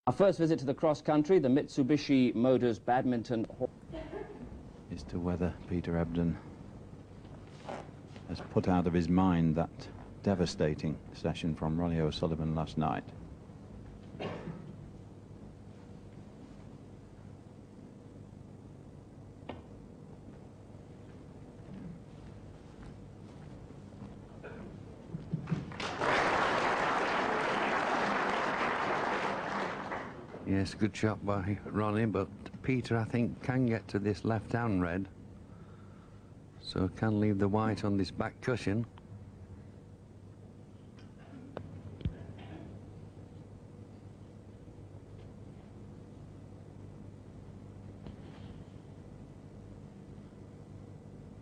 Our first visit to the cross-country, the Mitsubishi Motors Badminton Hall, is to whether Peter Ebdon has put out of his mind that devastating session from Ronnie O'Sullivan last night. Yes, good shot by Ronnie, but Peter, I think, can get to this left-hand red, so can leave the white on this back cushion.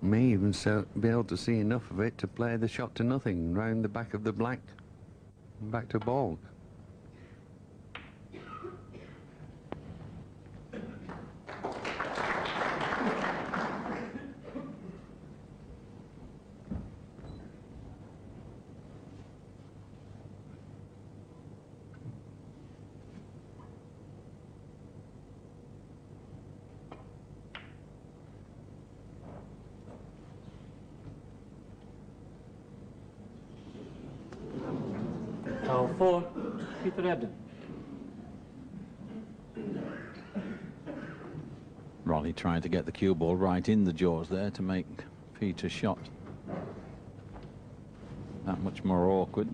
May even be able to see enough of it to play the shot to nothing round the back of the black and back to ball. For Peter Ebdon. Ronnie trying to get the cue ball right in the jaws there to make Peter's shot that much more awkward.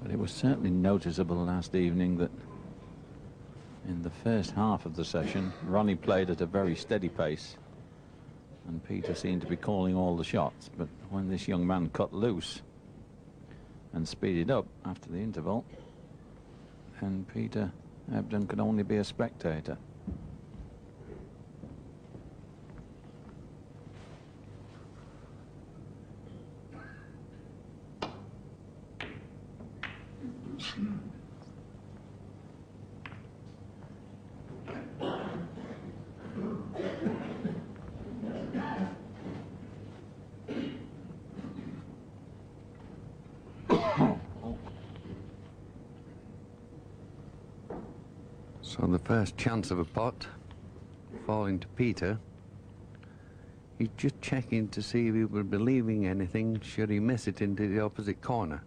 But it was certainly noticeable last evening that in the first half of the session, Ronnie played at a very steady pace and Peter seemed to be calling all the shots. But when this young man cut loose and speeded up after the interval, and Peter Ebdon could only be a spectator. So the first chance of a pot falling to Peter. He's just checking to see if he will be leaving anything should he miss it into the opposite corner.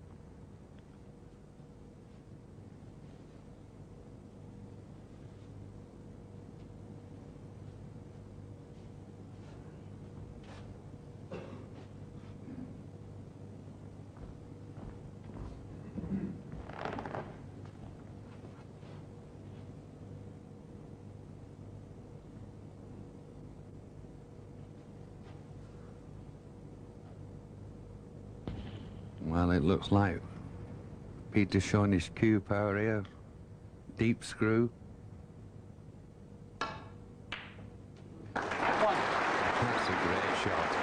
Well, it looks like Peter's showing his cue power here. Deep screw. That's a great shot.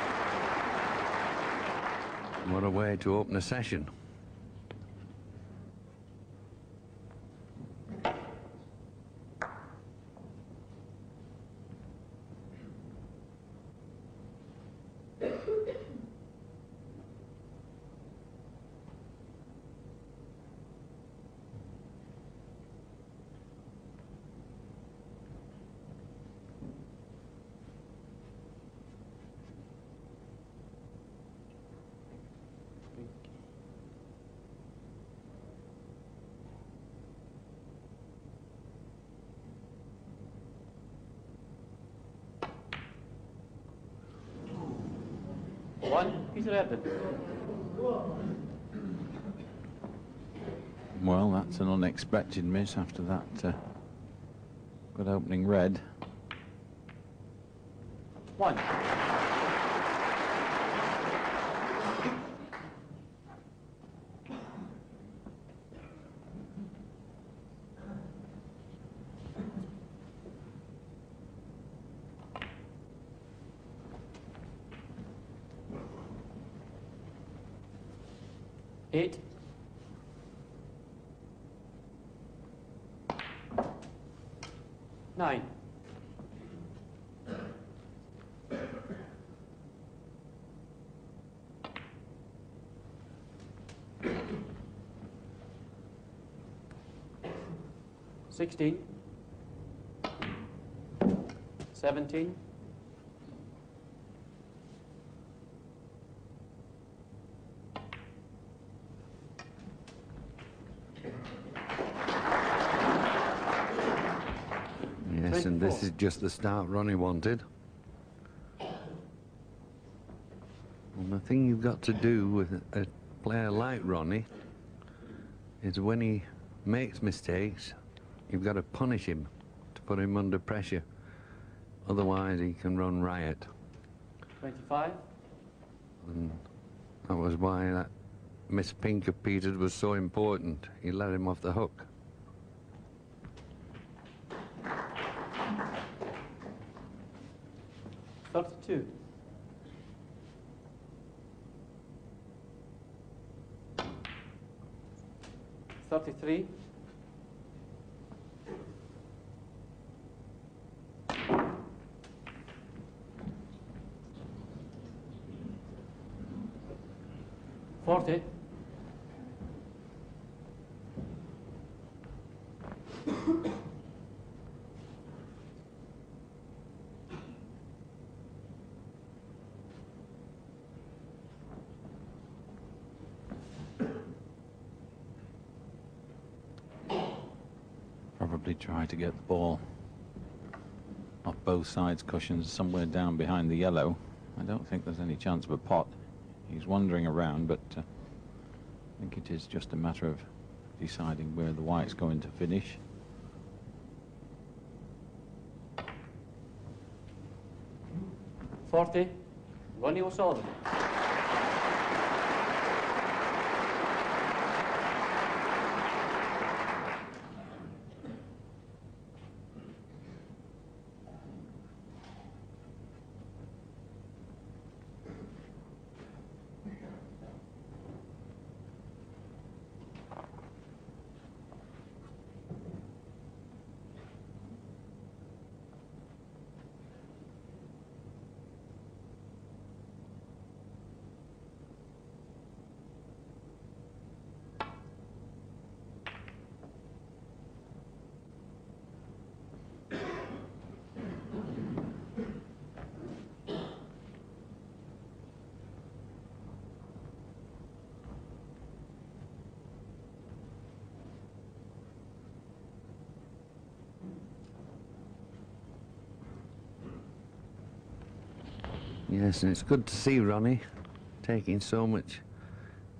What a way to open a session. One, Peter Ebdon. Well, that's an unexpected miss after that good opening red. 1. Eight. 9. 16. 17. 'Yes, and this is just the start Ronnie wanted. And the thing you've got to do with a player like Ronnie is when he makes mistakes, you've got to punish him to put him under pressure. Otherwise, he can run riot. 25. And that was why that Miss Pink of Peter's was so important. He let him off the hook. Thirty-two. 33. 40. 'Probably try to get the ball off both sides cushions somewhere down behind the yellow. I don't think there's any chance of a pot. He's wandering around, but I think it is just a matter of deciding where the white's going to finish.40. Ronnie O'Sullivan. Yes, and it's good to see Ronnie taking so much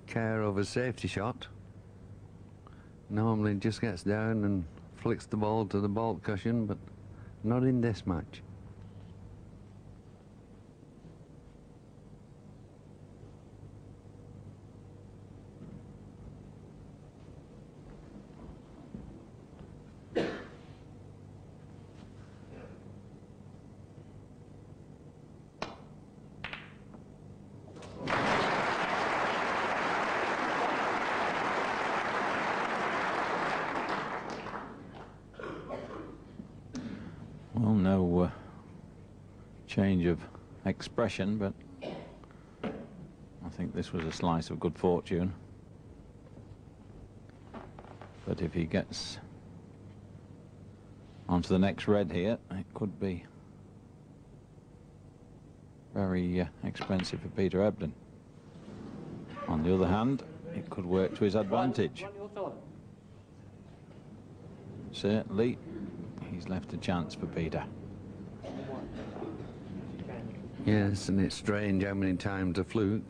care of a safety shot. Normally just gets down and flicks the ball to the baulk cushion, but not in this match. Well, no change of expression, but I think this was a slice of good fortune. But if he gets onto the next red here, it could be very expensive for Peter Ebden. On the other hand, it could work to his advantage. Ronnie O'Sullivan. Certainly, he's left a chance for Peter. Yes, and it's strange how many times a fluke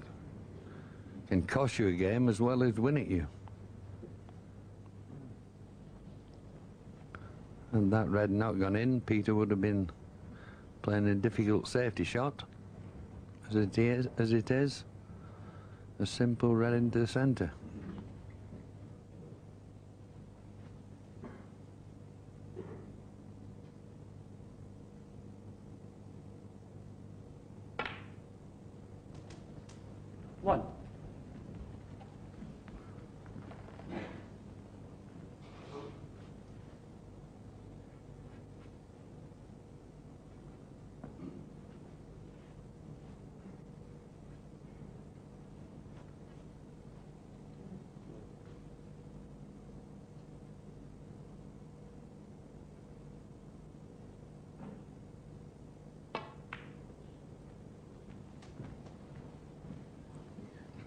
can cost you a game as well as win it you. Had that red not gone in, Peter would have been playing a difficult safety shot. As it is, a simple red into the centre. One.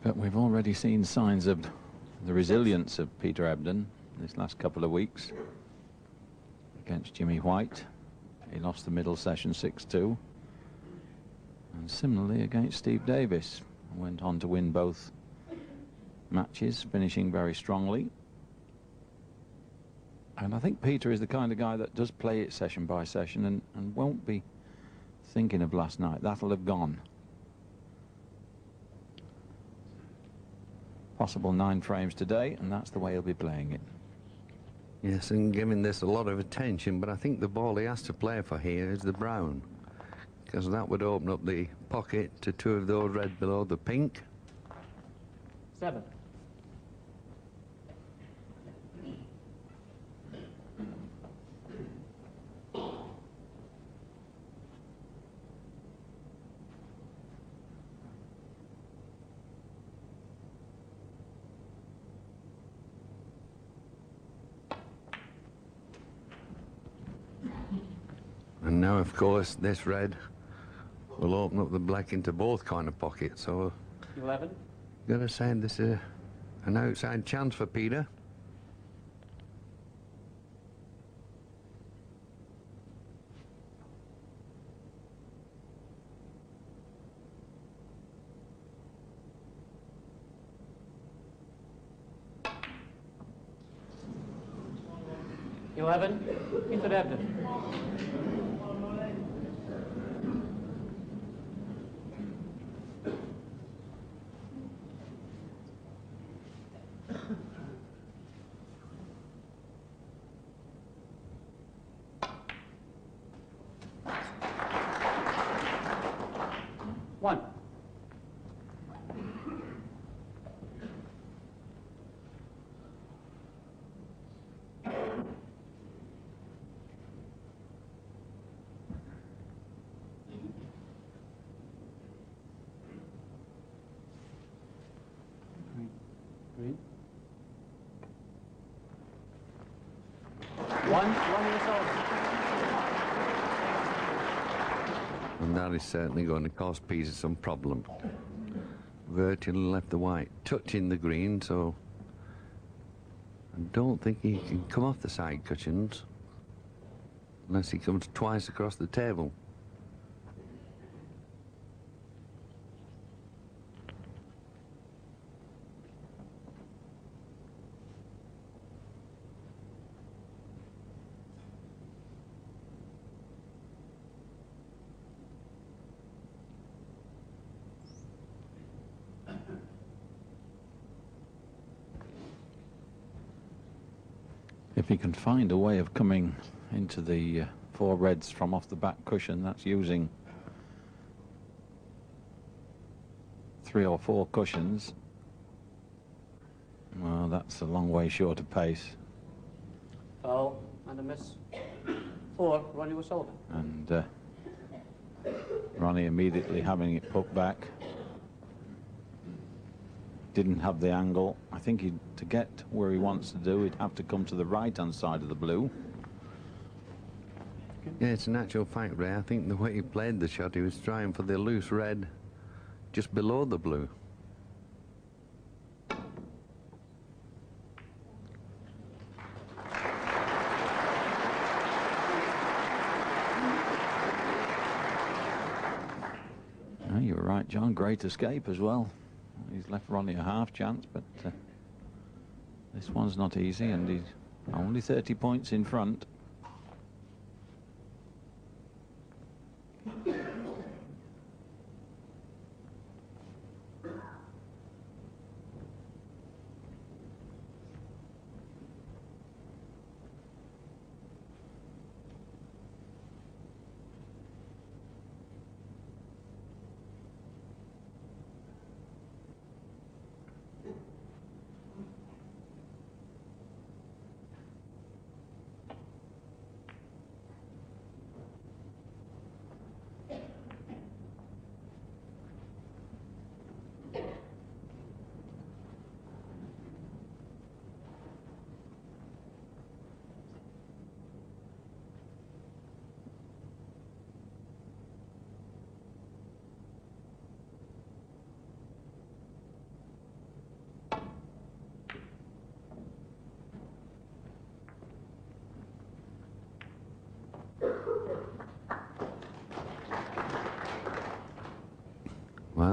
But we've already seen signs of the resilience of Peter Ebden this last couple of weeks against Jimmy White. He lost the middle session 6-2. And similarly against Steve Davis. Went on to win both matches, finishing very strongly. And I think Peter is the kind of guy that does play it session by session and won't be thinking of last night. That'll have gone. Possible 9 frames today, and that's the way he'll be playing it. Yes, and giving this a lot of attention, but I think the ball he has to play for here is the brown, because that would open up the pocket to 2 of those red below the pink. 7. And now, of course, this red will open up the black into both kind of pockets. So, 11. gotta say this is an outside chance for Peter. Peter Ebden. One. Green. One result. And that is certainly going to cause Peter some problem. Virtually left the white touching the green, so I don't think he can come off the side cushions unless he comes twice across the table. If he can find a way of coming into the 4 reds from off the back cushion, that's using 3 or 4 cushions. Well, that's a long way short of pace. Foul and a miss. 4, Ronnie O'Sullivan. And Ronnie immediately having it put back. Didn't have the angle. I think to get where he wants to do, he'd have to come to the right-hand side of the blue. Yeah, it's an actual fact, Ray. I think the way he played the shot, he was trying for the loose red just below the blue. No, you were right, John. Great escape as well. He's left Ronnie a half chance, but this one's not easy, and he's only 30 points in front.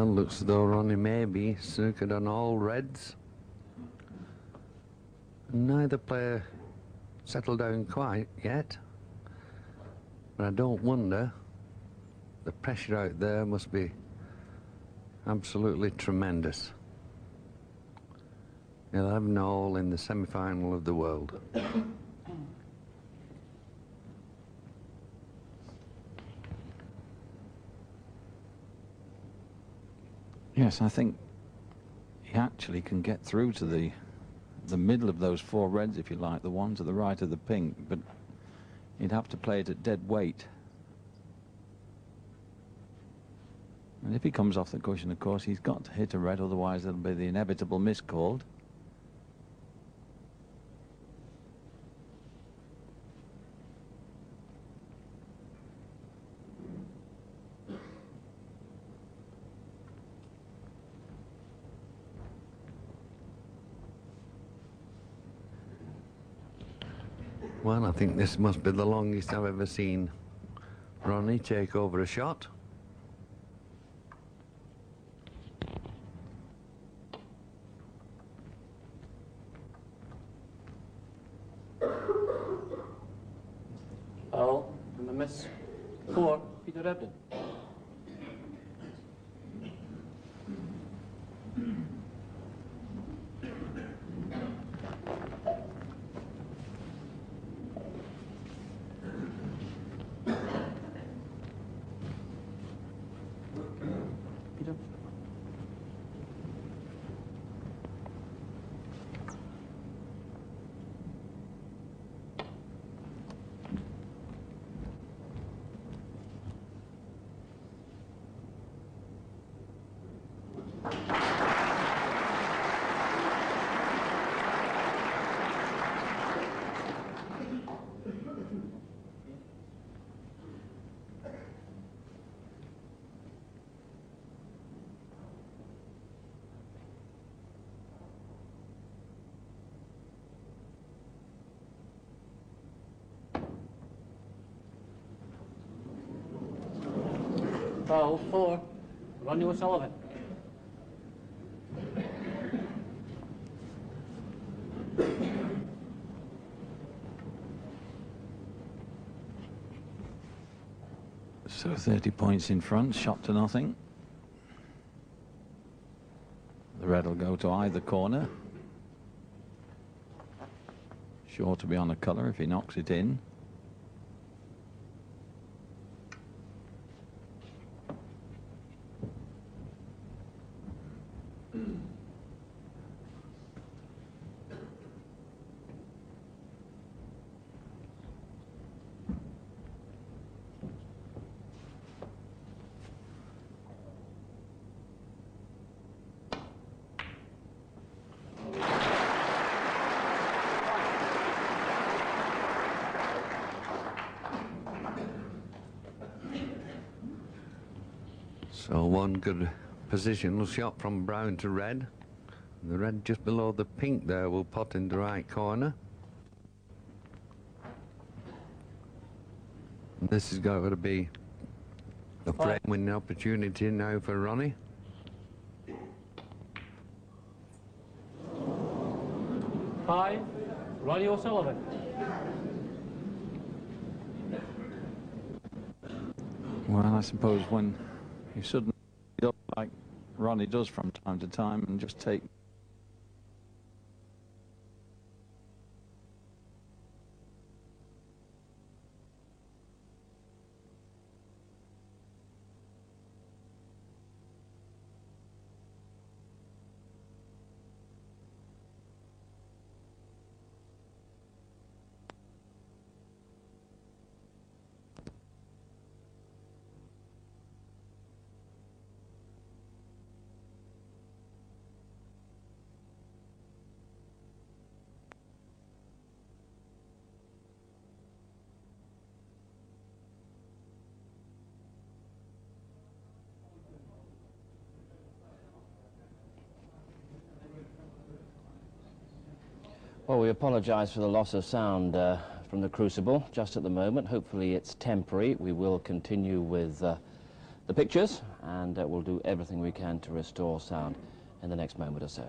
Well, looks as though Ronnie may be snookered on all reds. Neither player settled down quite yet, but I don't wonder. The pressure out there must be absolutely tremendous. 11-all in the semi-final of the world. Yes, I think he actually can get through to the middle of those four reds, if you like, the one to the right of the pink, but he'd have to play it at dead weight. And if he comes off the cushion, of course, he's got to hit a red, otherwise there'll be the inevitable miss called. Well, I think this must be the longest I've ever seen Ronnie take over a shot. Foul and a miss. 4, Peter Ebden. Peter. Foul 4, Ronnie O'Sullivan. So 30 points in front, shot to nothing. The red will go to either corner. Sure to be on a colour if he knocks it in. So one good positional shot from brown to red. The red just below the pink there will pot in the right corner. And this has got to be a frame-winning opportunity now for Ronnie. Five, Ronnie O'Sullivan. Well, I suppose when you suddenly look like Ronnie does from time to time and just take Well, we apologise for the loss of sound from the Crucible just at the moment. Hopefully it's temporary. We will continue with the pictures, and we'll do everything we can to restore sound in the next moment or so.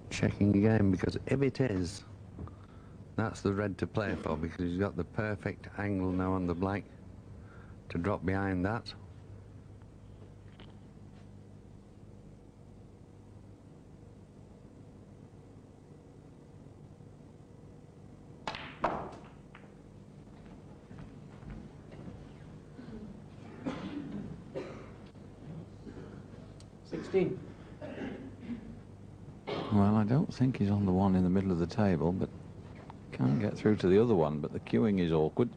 Checking again, because if it is, that's the red to play for, because he's got the perfect angle now on the black to drop behind that. Well, I don't think he's on the one in the middle of the table, but can't get through to the other one, but the queuing is awkward.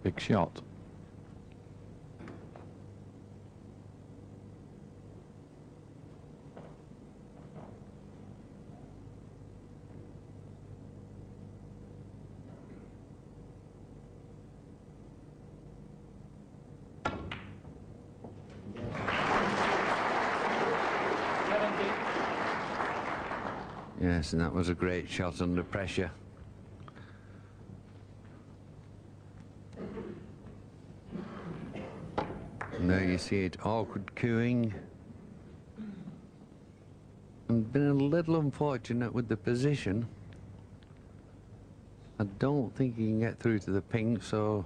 Big shot. Yes, and that was a great shot under pressure. And there you see it, awkward queuing. And been a little unfortunate with the position. I don't think he can get through to the pink, so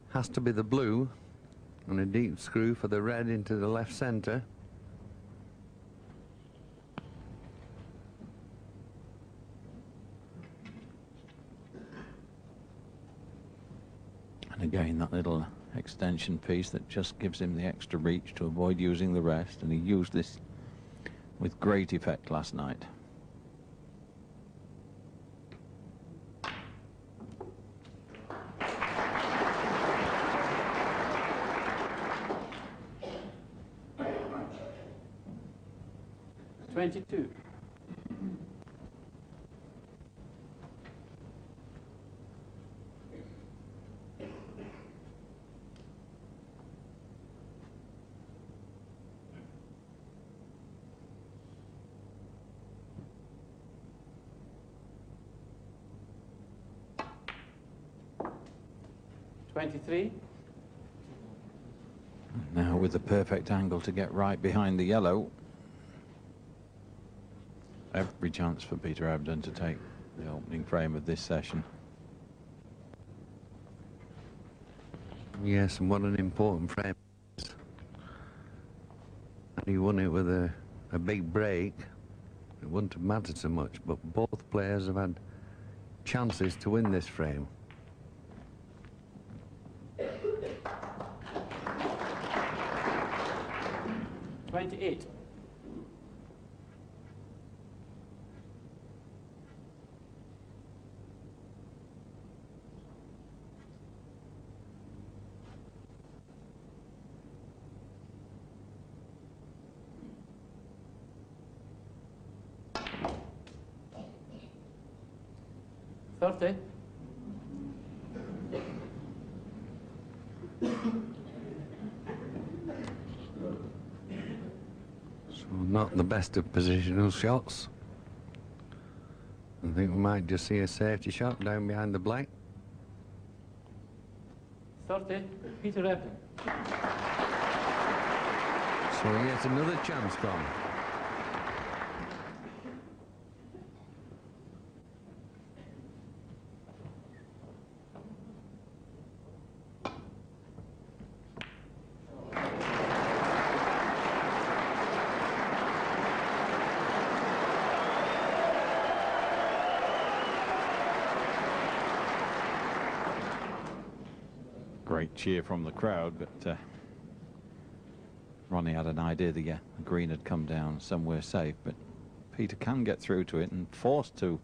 has to be the blue, and a deep screw for the red into the left centre. And again, that little extension piece that just gives him the extra reach to avoid using the rest, and he used this with great effect last night. $22. $23. Now with the perfect angle to get right behind the yellow. Every chance for Peter Ebdon to take the opening frame of this session. Yes, and what an important frame. And he won it with a big break. It wouldn't have mattered so much, but both players have had chances to win this frame. $28. $30. So not the best of positional shots. I think we might just see a safety shot down behind the black. 30. Peter Ebdon. So yet another chance gone. Great cheer from the crowd, but Ronnie had an idea the green had come down somewhere safe, but Peter can get through to it and forced to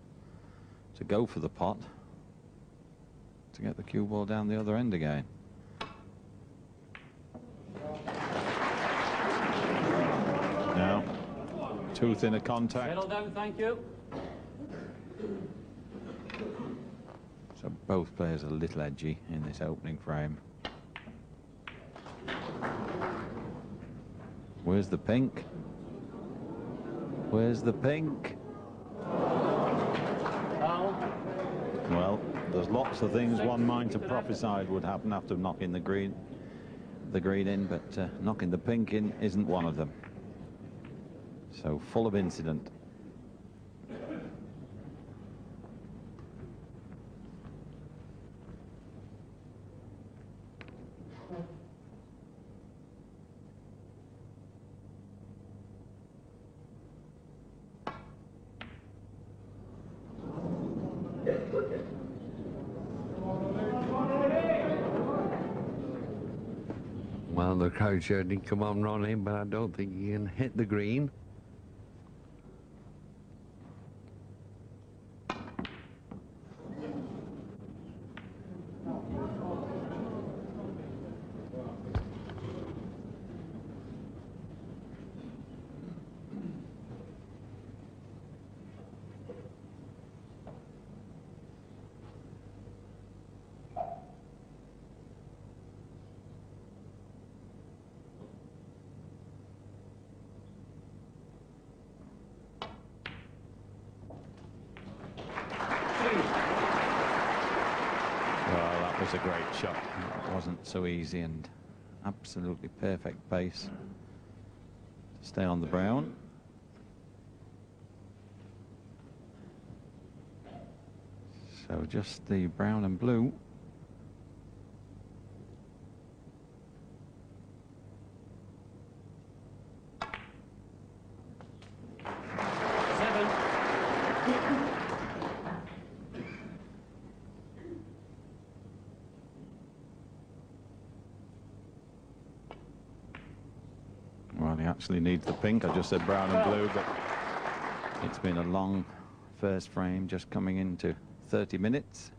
go for the pot to get the cue ball down the other end again. Now, tooth in a contact. Settle down, thank you. So both players are a little edgy in this opening frame. Where's the pink? Where's the pink? Foul. Well, there's lots of things one might have prophesied would happen after knocking the green in, but knocking the pink in isn't one of them. So full of incident. Well, the crowd shouting, "Come on, Ronnie," but I don't think he can hit the green. Well, that was a great shot. It wasn't so easy, and absolutely perfect pace to stay on the brown. So just the brown and blue. Well, he actually needs the pink. I just said brown and blue, but it's been a long first frame, just coming into 30 minutes.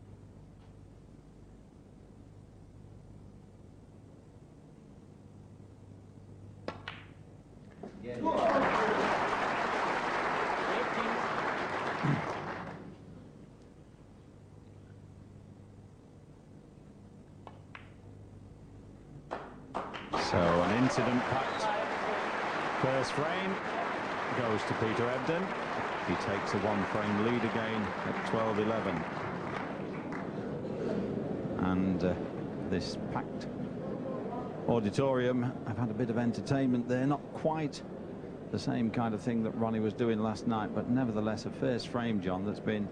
So an incident-packed first frame goes to Peter Ebden. He takes a one-frame lead again at 12-11. And this packed auditorium have had a bit of entertainment there. Not quite the same kind of thing that Ronnie was doing last night, but nevertheless a first frame, John, that's been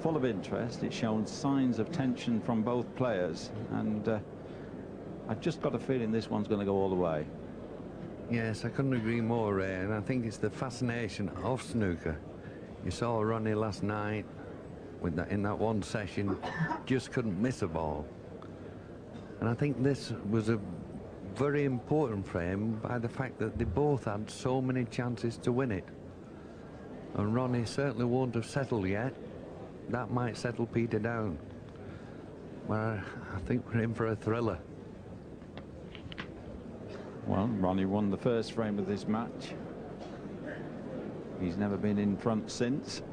full of interest. It's shown signs of tension from both players, and I've just got a feeling this one's going to go all the way. Yes, I couldn't agree more, Ray, and I think it's the fascination of snooker. You saw Ronnie last night with that, in that one session, just couldn't miss a ball. And I think this was a very important frame by the fact that they both had so many chances to win it. And Ronnie certainly won't have settled yet. That might settle Peter down. Well, I think we're in for a thriller. Well, Ronnie won the first frame of this match. He's never been in front since.